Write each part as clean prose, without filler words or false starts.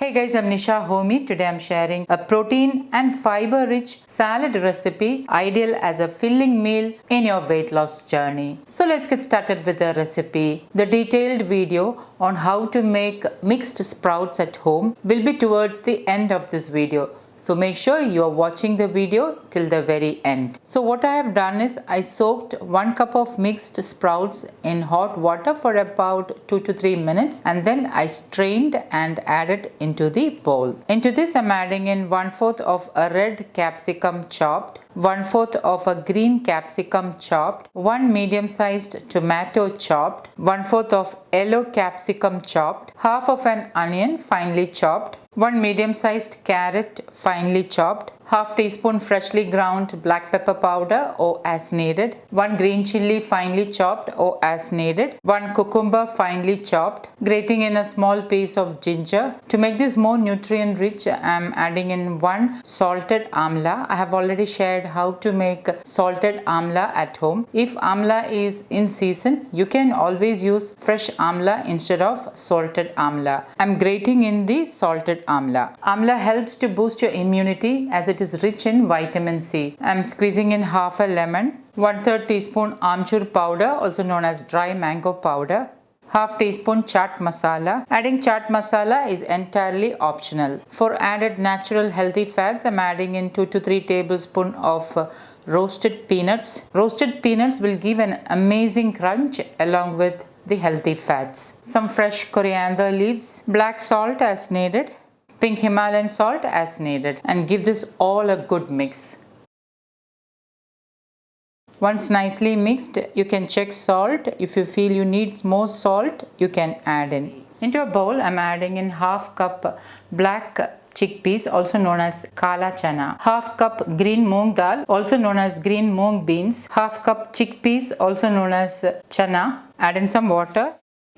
Hey guys, I'm Nisha Homi. Today I'm sharing a protein and fiber rich salad recipe ideal as a filling meal in your weight loss journey. So let's get started with the recipe. The detailed video on how to make mixed sprouts at home will be towards the end of this video. So make sure you are watching the video till the very end. So what I have done is I soaked 1 cup of mixed sprouts in hot water for about 2 to 3 minutes and then I strained and added into the bowl. Into this I'm adding in 1/4 of a red capsicum chopped, 1/4 of a green capsicum chopped, 1 medium-sized tomato chopped, 1/4 of yellow capsicum chopped, half of an onion finely chopped, 1 medium-sized carrot finely chopped, half teaspoon freshly ground black pepper powder or as needed, 1 green chilli finely chopped or as needed, 1 cucumber finely chopped, grating in a small piece of ginger. To make this more nutrient rich, I am adding in 1 salted amla. I have already shared how to make salted amla at home. If amla is in season, you can always use fresh amla instead of salted amla. I am grating in the salted amla. Amla helps to boost your immunity as it is rich in vitamin C. I am squeezing in half a lemon, 1/3 teaspoon amchur powder, also known as dry mango powder, half teaspoon chaat masala. Adding chaat masala is entirely optional. For added natural healthy fats, I'm adding in 2 to 3 tablespoons of roasted peanuts. Roasted peanuts will give an amazing crunch along with the healthy fats. Some fresh coriander leaves, black salt as needed, pink Himalayan salt as needed, and give this all a good mix. Once nicely mixed, you can check salt. If you feel you need more salt, you can add in. Into a bowl, I'm adding in half cup black chickpeas, also known as kala chana, half cup green moong dal, also known as green moong beans, half cup chickpeas, also known as chana. Add in some water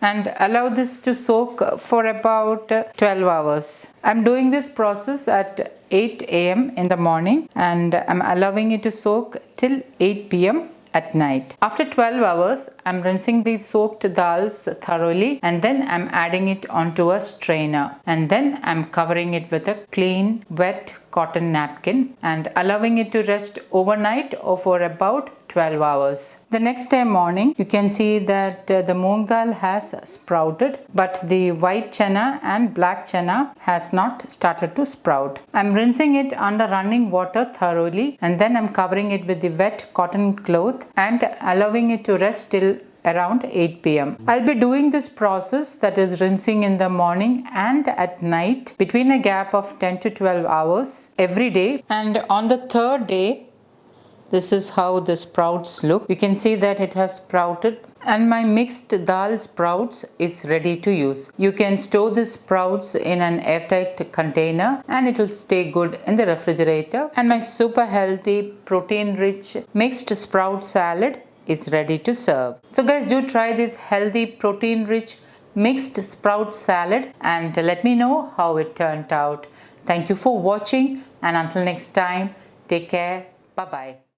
and allow this to soak for about 12 hours. I'm doing this process at 8 a.m. in the morning and I'm allowing it to soak till 8 p.m. at night. After 12 hours, I'm rinsing the soaked dals thoroughly and then I'm adding it onto a strainer and then I'm covering it with a clean, wet cotton napkin and allowing it to rest overnight or for about 12 hours. The next day morning, you can see that the moong dal has sprouted, but the white chana and black chana has not started to sprout. I'm rinsing it under running water thoroughly and then I'm covering it with the wet cotton cloth and allowing it to rest till around 8 p.m. I'll be doing this process, that is rinsing in the morning and at night between a gap of 10 to 12 hours every day, and on the third day this is how the sprouts look. You can see that it has sprouted and my mixed dal sprouts is ready to use. You can store the sprouts in an airtight container and it will stay good in the refrigerator. And my super healthy protein rich mixed sprout salad is ready to serve. So guys, do try this healthy protein rich mixed sprout salad and let me know how it turned out. Thank you for watching and until next time, take care. Bye bye.